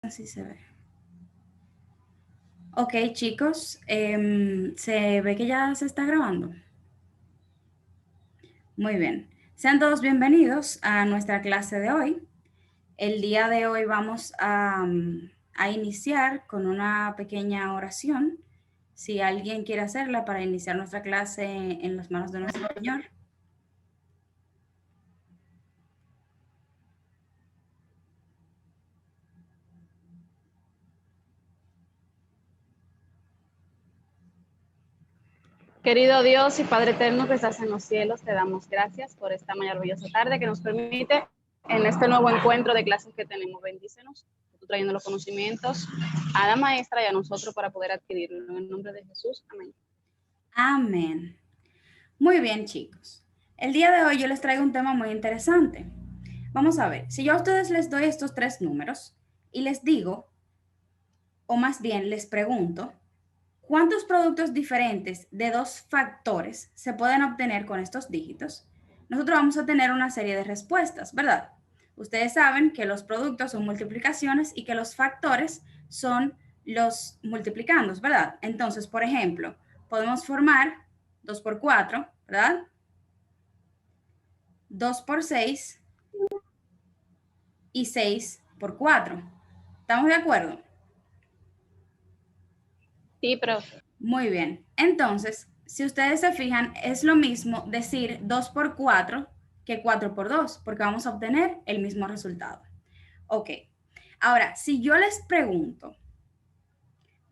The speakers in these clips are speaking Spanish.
Así se ve. Ok, chicos, se ve que ya se está grabando. Muy bien. Sean todos bienvenidos a nuestra clase de hoy. El día de hoy vamos a iniciar con una pequeña oración. Si alguien quiere hacerla para iniciar nuestra clase en las manos de nuestro Señor. Querido Dios y Padre eterno que estás en los cielos, te damos gracias por esta maravillosa tarde que nos permite en este nuevo encuentro de clases que tenemos. Bendícenos, tú trayendo los conocimientos a la maestra y a nosotros para poder adquirirlo. En el nombre de Jesús, amén. Amén. Muy bien, chicos. El día de hoy yo les traigo un tema muy interesante. Vamos a ver, si yo a ustedes les doy estos 3 números y les digo, o más bien les pregunto, ¿cuántos productos diferentes de 2 factores se pueden obtener con estos dígitos? Nosotros vamos a tener una serie de respuestas, ¿verdad? Ustedes saben que los productos son multiplicaciones y que los factores son los multiplicandos, ¿verdad? Entonces, por ejemplo, podemos formar 2 por 4, ¿verdad? 2 por 6 y 6 por 4. ¿Estamos de acuerdo? Sí, profe. Muy bien. Entonces, si ustedes se fijan, es lo mismo decir 2 por 4 que 4 por 2, porque vamos a obtener el mismo resultado. Ok. Ahora, si yo les pregunto,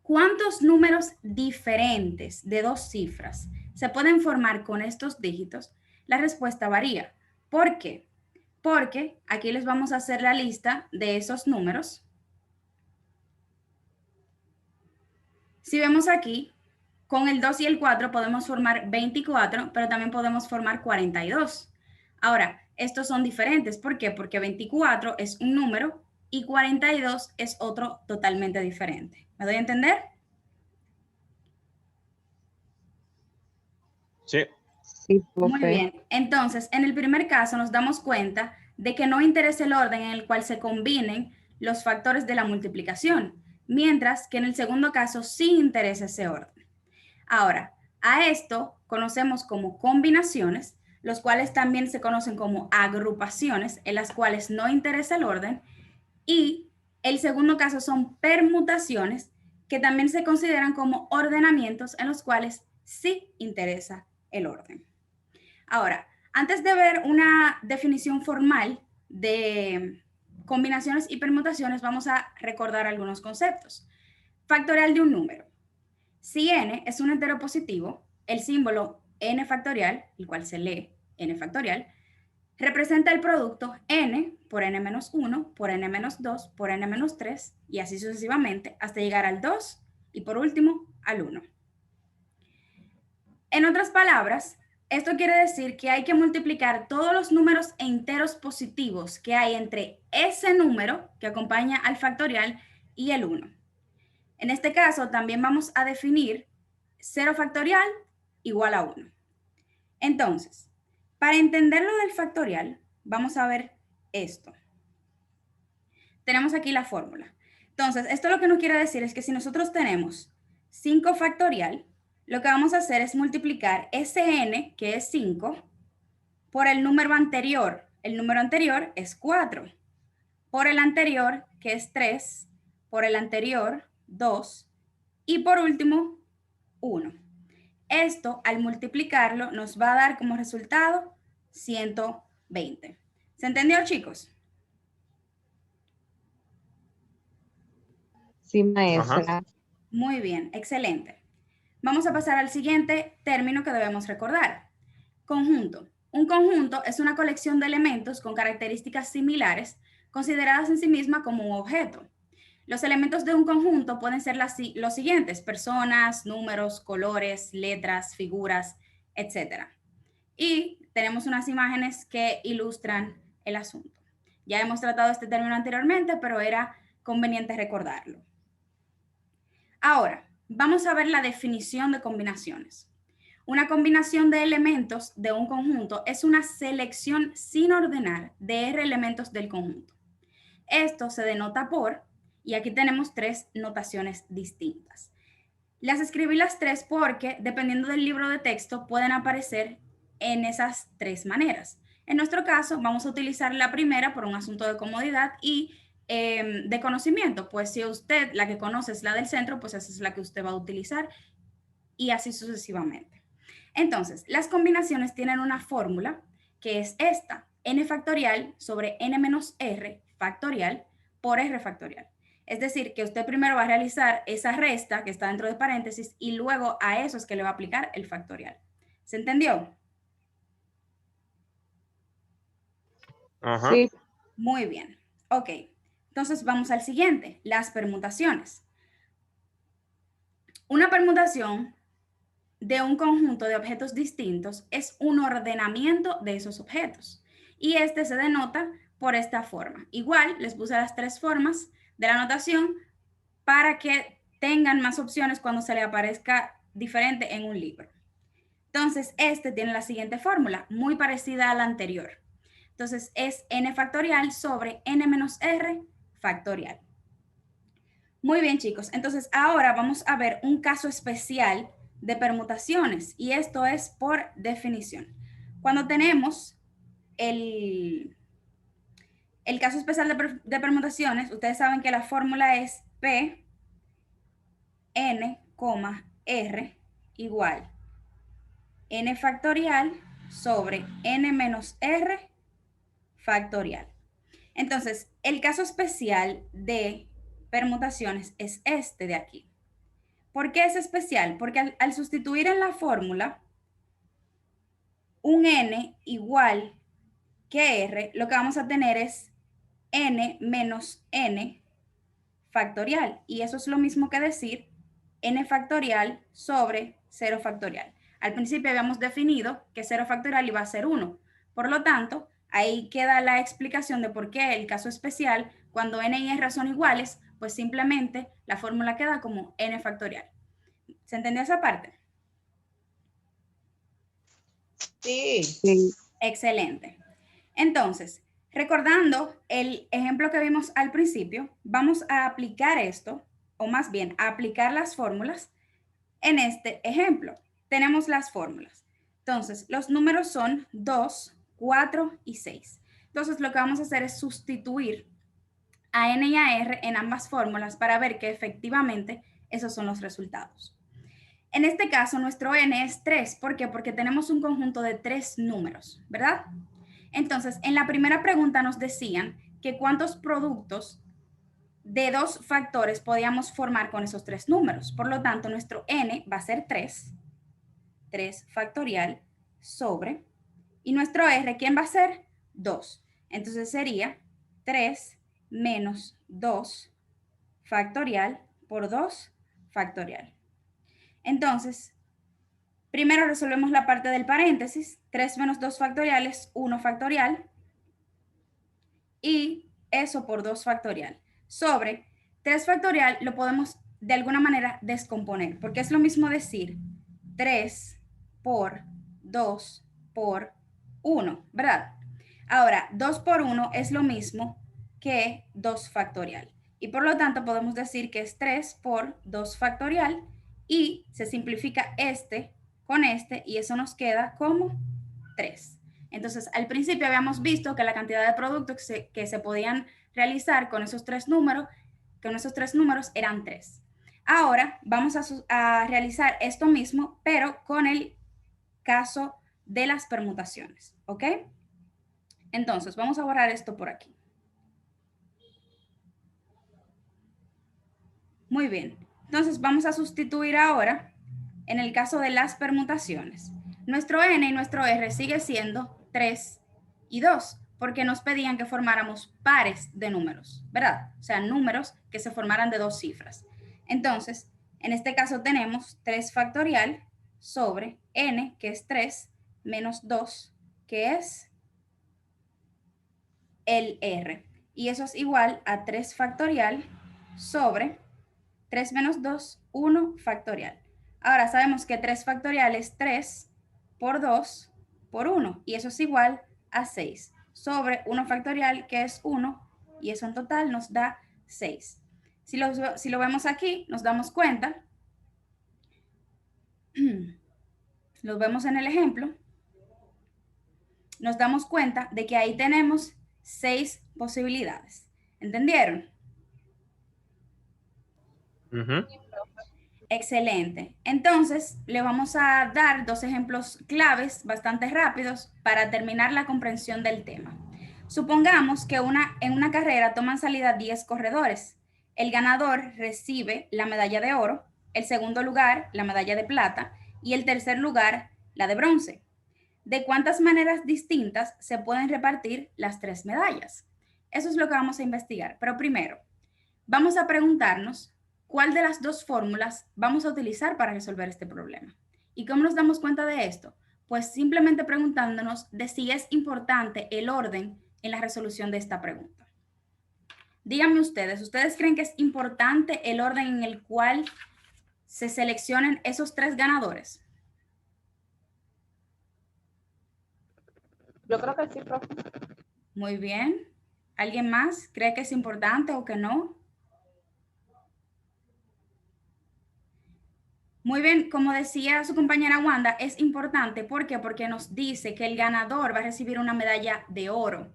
¿cuántos números diferentes de 2 cifras se pueden formar con estos dígitos? La respuesta varía. ¿Por qué? Porque aquí les vamos a hacer la lista de esos números. Si vemos aquí, con el 2 y el 4 podemos formar 24, pero también podemos formar 42. Ahora, estos son diferentes. ¿Por qué? Porque 24 es un número y 42 es otro totalmente diferente. ¿Me doy a entender? Sí. Sí, Muy profe. bien. Entonces, en el primer caso nos damos cuenta de que no interesa el orden en el cual se combinen los factores de la multiplicación, mientras que en el segundo caso sí interesa ese orden. Ahora, a esto conocemos como combinaciones, los cuales también se conocen como agrupaciones, en las cuales no interesa el orden, y el segundo caso son permutaciones, que también se consideran como ordenamientos en los cuales sí interesa el orden. Ahora, antes de ver una definición formal de combinaciones y permutaciones, vamos a recordar algunos conceptos. Factorial de un número. Si n es un entero positivo, el símbolo n factorial, el cual se lee n factorial, representa el producto n por n-1, por n-2, por n-3 y así sucesivamente hasta llegar al 2 y por último al 1. En otras palabras, esto quiere decir que hay que multiplicar todos los números enteros positivos que hay entre ese número que acompaña al factorial y el 1. En este caso, también vamos a definir 0 factorial igual a 1. Entonces, para entender lo del factorial, vamos a ver esto. Tenemos aquí la fórmula. Entonces, esto lo que nos quiere decir es que si nosotros tenemos 5 factorial, lo que vamos a hacer es multiplicar ese n, que es 5, por el número anterior. El número anterior es 4. Por el anterior, que es 3. Por el anterior, 2. Y por último, 1. Esto, al multiplicarlo, nos va a dar como resultado 120. ¿Se entendió, chicos? Sí, maestra. Ajá. Muy bien, excelente. Vamos a pasar al siguiente término que debemos recordar. Conjunto. Un conjunto es una colección de elementos con características similares consideradas en sí misma como un objeto. Los elementos de un conjunto pueden ser los siguientes: personas, números, colores, letras, figuras, etc. Y tenemos unas imágenes que ilustran el asunto. Ya hemos tratado este término anteriormente, pero era conveniente recordarlo. Ahora, vamos a ver la definición de combinaciones. Una combinación de elementos de un conjunto es una selección sin ordenar de R elementos del conjunto. Esto se denota por Y aquí tenemos 3 notaciones distintas. Las escribí las 3 porque, dependiendo del libro de texto, pueden aparecer en esas 3 maneras. En nuestro caso, vamos a utilizar la primera por un asunto de comodidad y de conocimiento. Pues si usted la que conoce es la del centro, pues esa es la que usted va a utilizar y así sucesivamente. Entonces, las combinaciones tienen una fórmula que es esta, n factorial sobre n menos r factorial por r factorial. Es decir, que usted primero va a realizar esa resta que está dentro de paréntesis y luego a eso es que le va a aplicar el factorial. ¿Se entendió? Ajá. Sí. Muy bien. Ok. Entonces vamos al siguiente, las permutaciones. Una permutación de un conjunto de objetos distintos es un ordenamiento de esos objetos. Y este se denota por esta forma. Igual les puse las 3 formas de la notación para que tengan más opciones cuando se le aparezca diferente en un libro. Entonces, este tiene la siguiente fórmula, muy parecida a la anterior. Entonces, es n factorial sobre n menos r factorial. Muy bien, chicos. Entonces, ahora vamos a ver un caso especial de permutaciones y esto es por definición. Cuando tenemos el caso especial de permutaciones, ustedes saben que la fórmula es P n, r igual n factorial sobre n menos r factorial. Entonces, el caso especial de permutaciones es este de aquí. ¿Por qué es especial? Porque al sustituir en la fórmula un n igual que r, lo que vamos a tener es n menos n factorial. Y eso es lo mismo que decir n factorial sobre 0 factorial. Al principio habíamos definido que 0 factorial iba a ser 1. Por lo tanto, ahí queda la explicación de por qué el caso especial, cuando n y r son iguales, pues simplemente la fórmula queda como n factorial. ¿Se entendió esa parte? Sí. Sí. Excelente. Entonces, recordando el ejemplo que vimos al principio, vamos a aplicar esto, o más bien, a aplicar las fórmulas en este ejemplo. Tenemos las fórmulas. Entonces, los números son 2, 4 y 6. Entonces, lo que vamos a hacer es sustituir a n y a r en ambas fórmulas para ver que efectivamente esos son los resultados. En este caso, nuestro n es 3. ¿Por qué? Porque tenemos un conjunto de 3 números, ¿verdad? Entonces, en la primera pregunta nos decían que cuántos productos de 2 factores podíamos formar con esos 3 números. Por lo tanto, nuestro n va a ser 3 factorial sobre, y nuestro r, ¿quién va a ser? 2. Entonces sería 3 menos 2 factorial por 2 factorial. Entonces, primero resolvemos la parte del paréntesis. 3 menos 2 factorial es 1 factorial. Y eso por 2 factorial. Sobre 3 factorial lo podemos de alguna manera descomponer. Porque es lo mismo decir 3 por 2 por 1, ¿verdad? Ahora, 2 por 1 es lo mismo que 2 factorial. Y por lo tanto podemos decir que es 3 por 2 factorial y se simplifica este con este y eso nos queda como 3. Entonces, al principio habíamos visto que la cantidad de productos que se podían realizar con esos 3 números, eran 3. Ahora vamos a realizar esto mismo, pero con el caso de las permutaciones, ¿ok? Entonces, vamos a borrar esto por aquí. Muy bien. Entonces, vamos a sustituir ahora en el caso de las permutaciones. Nuestro n y nuestro r sigue siendo 3 y 2, porque nos pedían que formáramos pares de números, ¿verdad? O sea, números que se formaran de 2 cifras. Entonces, en este caso tenemos 3 factorial sobre n, que es 3, menos 2, que es el r. Y eso es igual a 3 factorial sobre 3 menos 2, 1 factorial. Ahora sabemos que 3 factorial es 3 por 2 por 1 y eso es igual a 6 sobre 1 factorial que es 1 y eso en total nos da 6. Si lo vemos aquí, nos damos cuenta, lo vemos en el ejemplo, nos damos cuenta de que ahí tenemos 6 posibilidades. ¿Entendieron? Ujú. Excelente. Entonces, le vamos a dar 2 ejemplos claves bastante rápidos para terminar la comprensión del tema. Supongamos que en una carrera toman salida 10 corredores. El ganador recibe la medalla de oro, el segundo lugar la medalla de plata y el tercer lugar la de bronce. ¿De cuántas maneras distintas se pueden repartir las 3 medallas? Eso es lo que vamos a investigar. Pero primero, vamos a preguntarnos cuál de las 2 fórmulas vamos a utilizar para resolver este problema. ¿Y cómo nos damos cuenta de esto? Pues simplemente preguntándonos de si es importante el orden en la resolución de esta pregunta. Díganme ¿ustedes creen que es importante el orden en el cual se seleccionen esos 3 ganadores? Yo creo que sí, profe. Muy bien. ¿Alguien más cree que es importante o que no? Muy bien, como decía su compañera Wanda, es importante. ¿Por qué? Porque nos dice que el ganador va a recibir una medalla de oro,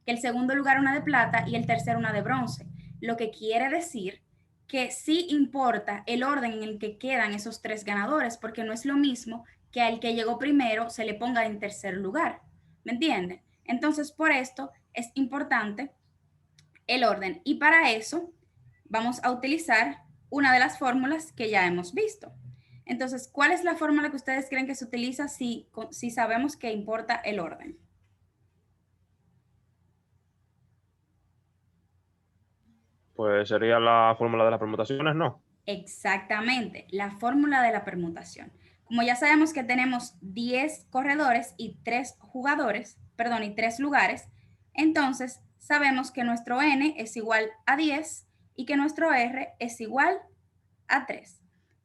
que el segundo lugar una de plata y el tercero una de bronce. Lo que quiere decir que sí importa el orden en el que quedan esos 3 ganadores, porque no es lo mismo que al que llegó primero se le ponga en tercer lugar. ¿Me entienden? Entonces, por esto es importante el orden. Y para eso vamos a utilizar una de las fórmulas que ya hemos visto. Entonces, ¿cuál es la fórmula que ustedes creen que se utiliza si sabemos que importa el orden? Pues sería la fórmula de las permutaciones, ¿no? Exactamente, la fórmula de la permutación. Como ya sabemos que tenemos 10 corredores y 3 jugadores, perdón, y 3 lugares, entonces sabemos que nuestro n es igual a 10 y que nuestro r es igual a 3.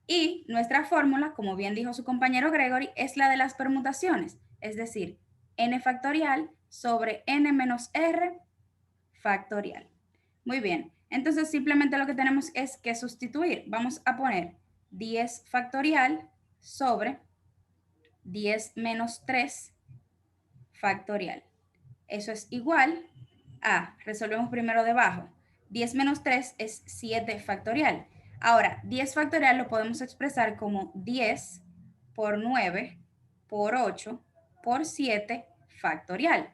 Y nuestra fórmula, como bien dijo su compañero Gregory, es la de las permutaciones, es decir, n factorial sobre n menos r factorial. Muy bien, entonces simplemente lo que tenemos es que sustituir. Vamos a poner 10 factorial sobre 10 menos 3 factorial. Eso es igual a, resolvemos primero debajo, 10 menos 3 es 7 factorial. Ahora, 10 factorial lo podemos expresar como 10 por 9 por 8 por 7 factorial.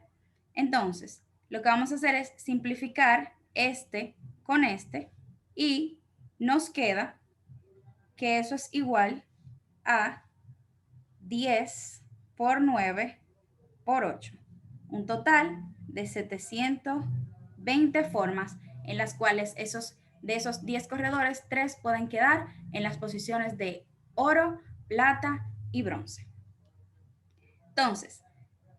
Entonces, lo que vamos a hacer es simplificar este con este y nos queda que eso es igual a 10 por 9 por 8. Un total de 720 formas en las cuales de esos 10 corredores, 3 pueden quedar en las posiciones de oro, plata y bronce. Entonces,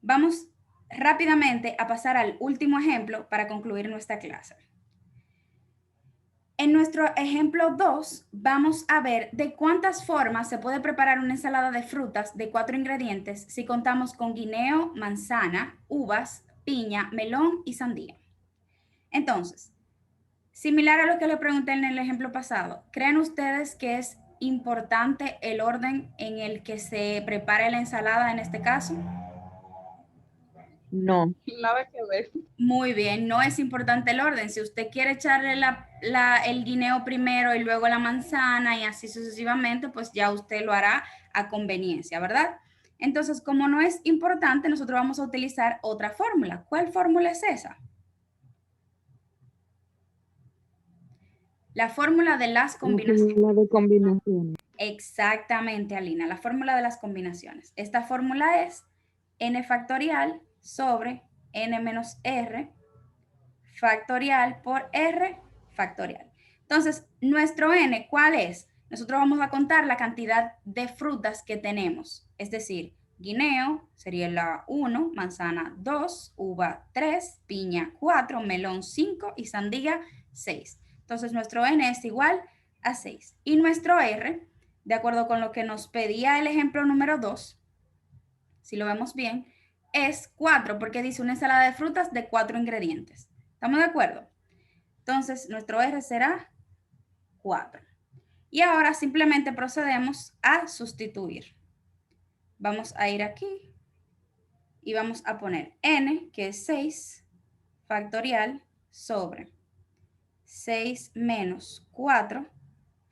vamos rápidamente a pasar al último ejemplo para concluir nuestra clase. En nuestro ejemplo 2, vamos a ver de cuántas formas se puede preparar una ensalada de frutas de 4 ingredientes si contamos con guineo, manzana, uvas, piña, melón y sandía. Entonces, similar a lo que le pregunté en el ejemplo pasado, ¿creen ustedes que es importante el orden en el que se prepare la ensalada en este caso? No. Nada que ver. Muy bien, no es importante el orden. Si usted quiere echarle el guineo primero y luego la manzana y así sucesivamente, pues ya usted lo hará a conveniencia, ¿verdad? Entonces, como no es importante, nosotros vamos a utilizar otra fórmula. ¿Cuál fórmula es esa? La fórmula de las combinaciones. La de combinaciones. Exactamente, Alina, la fórmula de las combinaciones. Esta fórmula es n factorial sobre n menos r factorial por r factorial. Entonces, nuestro n, ¿cuál es? Nosotros vamos a contar la cantidad de frutas que tenemos, es decir, guineo sería la 1, manzana 2, uva 3, piña 4, melón 5 y sandía 6. Entonces, nuestro n es igual a 6. Y nuestro r, de acuerdo con lo que nos pedía el ejemplo número 2, si lo vemos bien, es 4, porque dice una ensalada de frutas de 4 ingredientes. ¿Estamos de acuerdo? Entonces, nuestro R será 4. Y ahora simplemente procedemos a sustituir. Vamos a ir aquí y vamos a poner n, que es 6 factorial, sobre 6 menos 4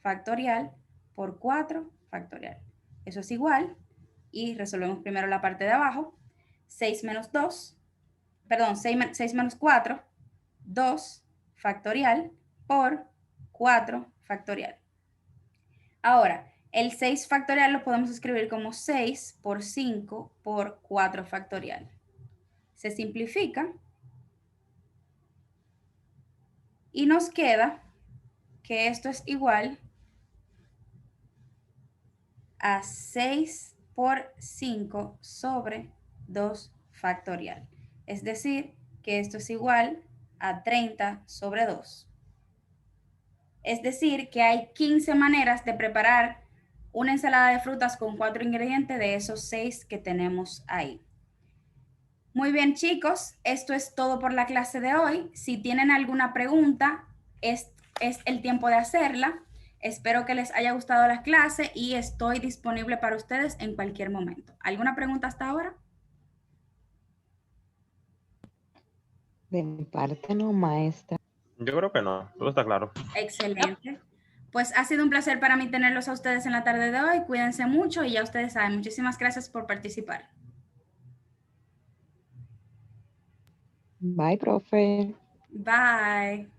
factorial por 4 factorial. Eso es igual, y resolvemos primero la parte de abajo, 6 menos 2, perdón, 6 menos 4, 2 factorial por 4 factorial. Ahora, el 6 factorial lo podemos escribir como 6 por 5 por 4 factorial. Se simplifica y nos queda que esto es igual a 6 por 5 sobre 2 factorial. Es decir, que esto es igual a 30 sobre 2. Es decir, que hay 15 maneras de preparar una ensalada de frutas con 4 ingredientes de esos 6 que tenemos ahí. Muy bien, chicos, esto es todo por la clase de hoy. Si tienen alguna pregunta, es el tiempo de hacerla. Espero que les haya gustado la clase y estoy disponible para ustedes en cualquier momento. ¿Alguna pregunta hasta ahora? De mi parte no, maestra. Yo creo que no, todo está claro. Excelente. Pues ha sido un placer para mí tenerlos a ustedes en la tarde de hoy. Cuídense mucho y ya ustedes saben, muchísimas gracias por participar. Bye, profe. Bye.